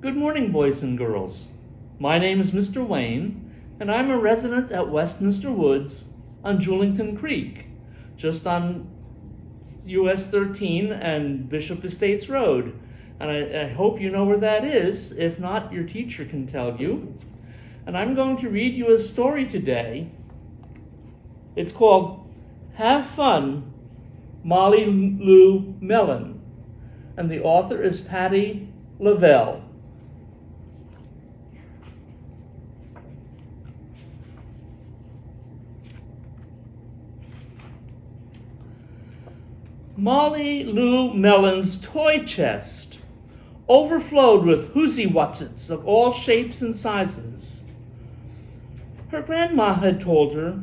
Good morning, boys and girls. My name is Mr. Wayne, and I'm a resident at Westminster Woods on Julington Creek, just on US 13 and Bishop Estates Road. And I hope you know where that is. If not, your teacher can tell you. And I'm going to read you a story today. It's called Have Fun, Molly Lou Melon. And the author is Patty Lavelle. Molly Lou Melon's toy chest overflowed with whoozy-watsits of all shapes and sizes. Her grandma had told her,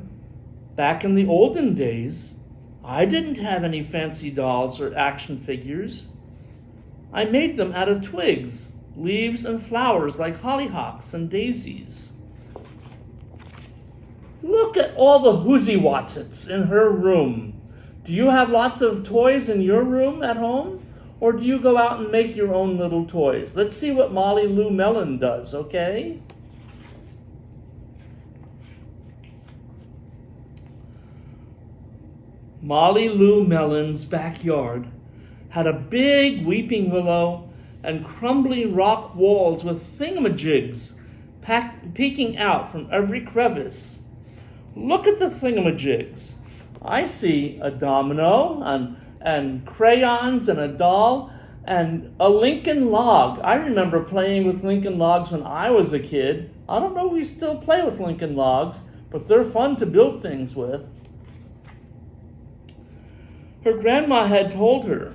back in the olden days, I didn't have any fancy dolls or action figures. I made them out of twigs, leaves, and flowers like hollyhocks and daisies. Look at all the whoozy-watsits in her room. Do you have lots of toys in your room at home? Or do you go out and make your own little toys? Let's see what Molly Lou Melon does, okay? Molly Lou Melon's backyard had a big weeping willow and crumbly rock walls with thingamajigs peeking out from every crevice. Look at the thingamajigs. I see a domino and crayons and a doll and a Lincoln log. I remember playing with Lincoln logs when I was a kid. I don't know if we still play with Lincoln logs, but they're fun to build things with. Her grandma had told her,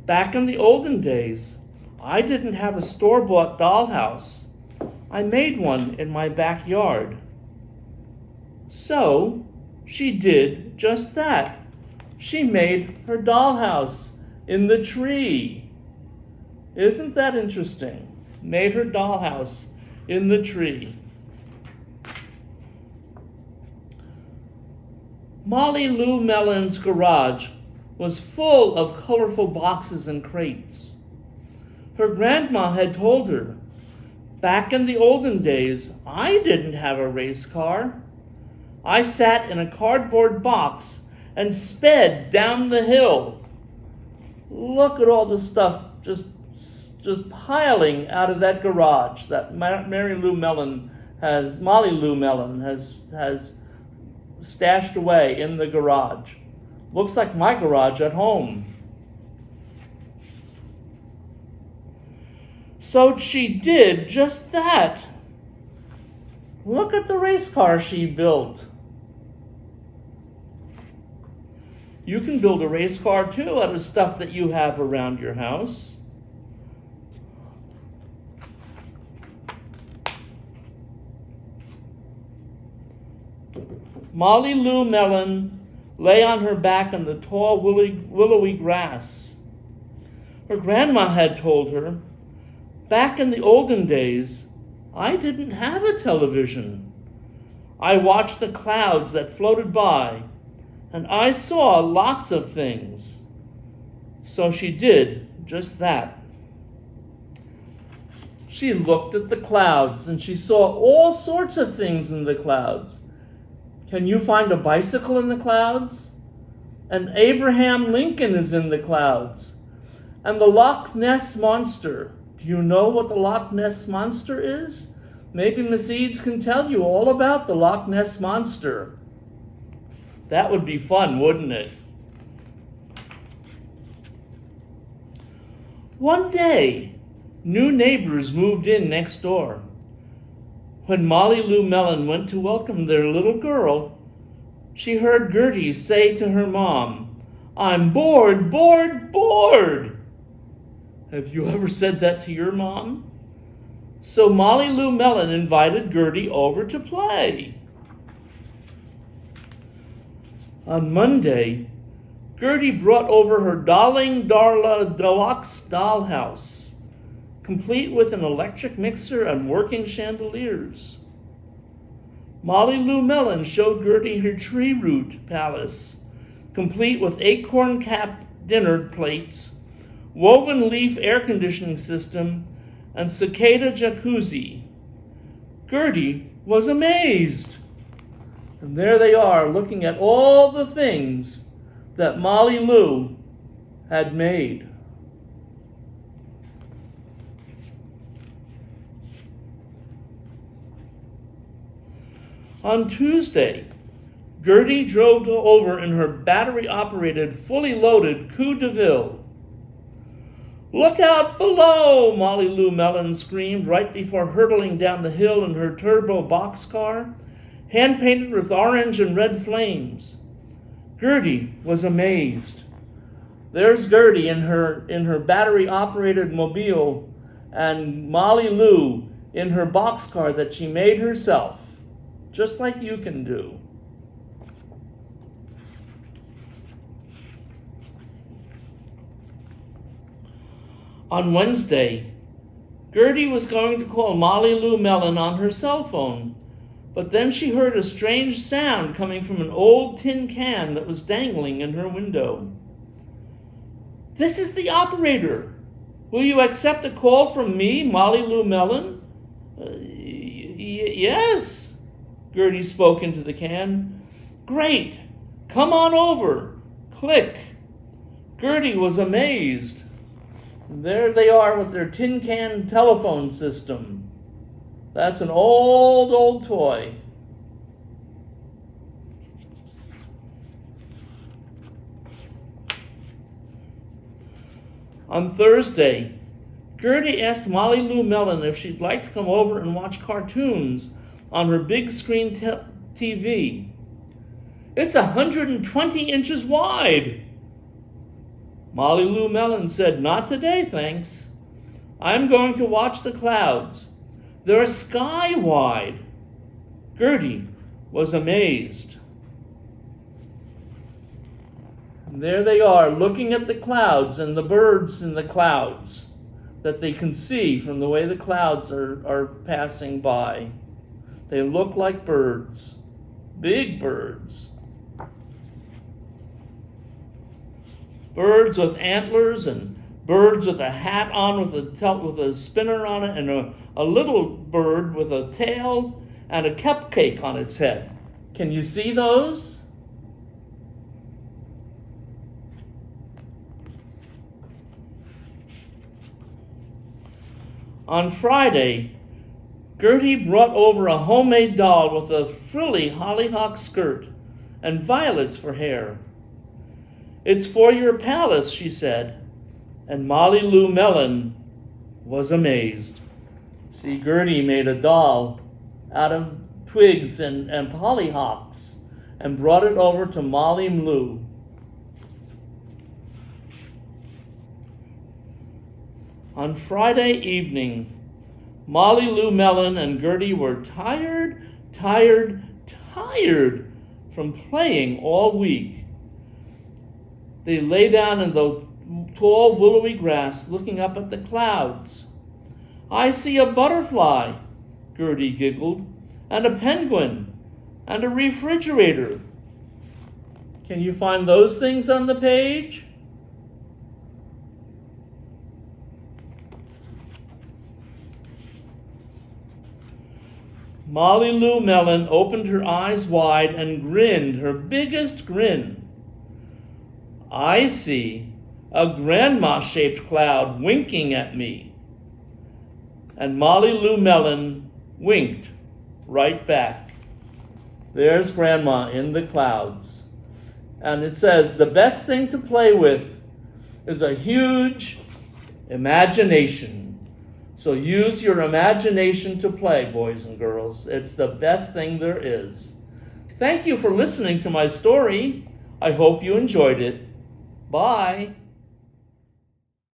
back in the olden days, I didn't have a store-bought dollhouse. I made one in my backyard. So, she did just that. She made her dollhouse in the tree. Isn't that interesting? Made her dollhouse in the tree. Molly Lou Melon's garage was full of colorful boxes and crates. Her grandma had told her, back in the olden days, I didn't have a race car. I sat in a cardboard box and sped down the hill. Look at all the stuff just piling out of that garage that Molly Lou Melon has stashed away in the garage. Looks like my garage at home. So she did just that. Look at the race car she built. You can build a race car too out of stuff that you have around your house. Molly Lou Melon lay on her back in the tall willowy grass. Her grandma had told her, back in the olden days, I didn't have a television. I watched the clouds that floated by, and I saw lots of things. So she did just that. She looked at the clouds, and she saw all sorts of things in the clouds. Can you find a bicycle in the clouds? And Abraham Lincoln is in the clouds. And the Loch Ness Monster. Do you know what the Loch Ness Monster is? Maybe Miss Eads can tell you all about the Loch Ness Monster. That would be fun, wouldn't it? One day, new neighbors moved in next door. When Molly Lou Melon went to welcome their little girl, she heard Gertie say to her mom, I'm bored, bored, bored. Have you ever said that to your mom? So Molly Lou Melon invited Gertie over to play. On Monday, Gertie brought over her Darling Darla Deluxe dollhouse, complete with an electric mixer and working chandeliers. Molly Lou Melon showed Gertie her tree root palace, complete with acorn cap dinner plates, woven leaf air conditioning system, and cicada jacuzzi. Gertie was amazed. And there they are, looking at all the things that Molly Lou had made. On Tuesday, Gertie drove over in her battery-operated, fully loaded Coupe de Ville. "Look out below!" Molly Lou Melon screamed right before hurtling down the hill in her turbo boxcar, hand-painted with orange and red flames. Gertie was amazed. There's Gertie in her battery-operated mobile, and Molly Lou in her boxcar that she made herself, just like you can do. On Wednesday, Gertie was going to call Molly Lou Melon on her cell phone, but then she heard a strange sound coming from an old tin can that was dangling in her window. "This is the operator. Will you accept a call from me, Molly Lou Melon?" Yes, Gertie spoke into the can. "Great. Come on over." Click. Gertie was amazed. There they are with their tin can telephone system. That's an old toy. On Thursday, Gertie asked Molly Lou Melon if she'd like to come over and watch cartoons on her big screen TV. "It's 120 inches wide." Molly Lou Melon said, "Not today, thanks. I'm going to watch the clouds. They're sky wide." Gertie was amazed. And there they are, looking at the clouds and the birds in the clouds that they can see from the way the clouds are passing by. They look like birds, big birds. Birds with antlers and birds with a hat on with a spinner on it, and a little bird with a tail and a cupcake on its head. Can you see those? On Friday, Gertie brought over a homemade doll with a frilly hollyhock skirt and violets for hair. "It's for your palace," she said, and Molly Lou Melon was amazed. See, Gertie made a doll out of twigs and hollyhocks and brought it over to Molly Lou. On Friday evening, Molly Lou Melon and Gertie were tired from playing all week. They lay down in the tall willowy grass looking up at the clouds. "I see a butterfly," Gertie giggled, "and a penguin, and a refrigerator." Can you find those things on the page? Molly Lou Melon opened her eyes wide and grinned her biggest grin. "I see a grandma-shaped cloud winking at me." And Molly Lou Melon winked right back. There's Grandma in the clouds. And it says, the best thing to play with is a huge imagination. So use your imagination to play, boys and girls. It's the best thing there is. Thank you for listening to my story. I hope you enjoyed it. Bye.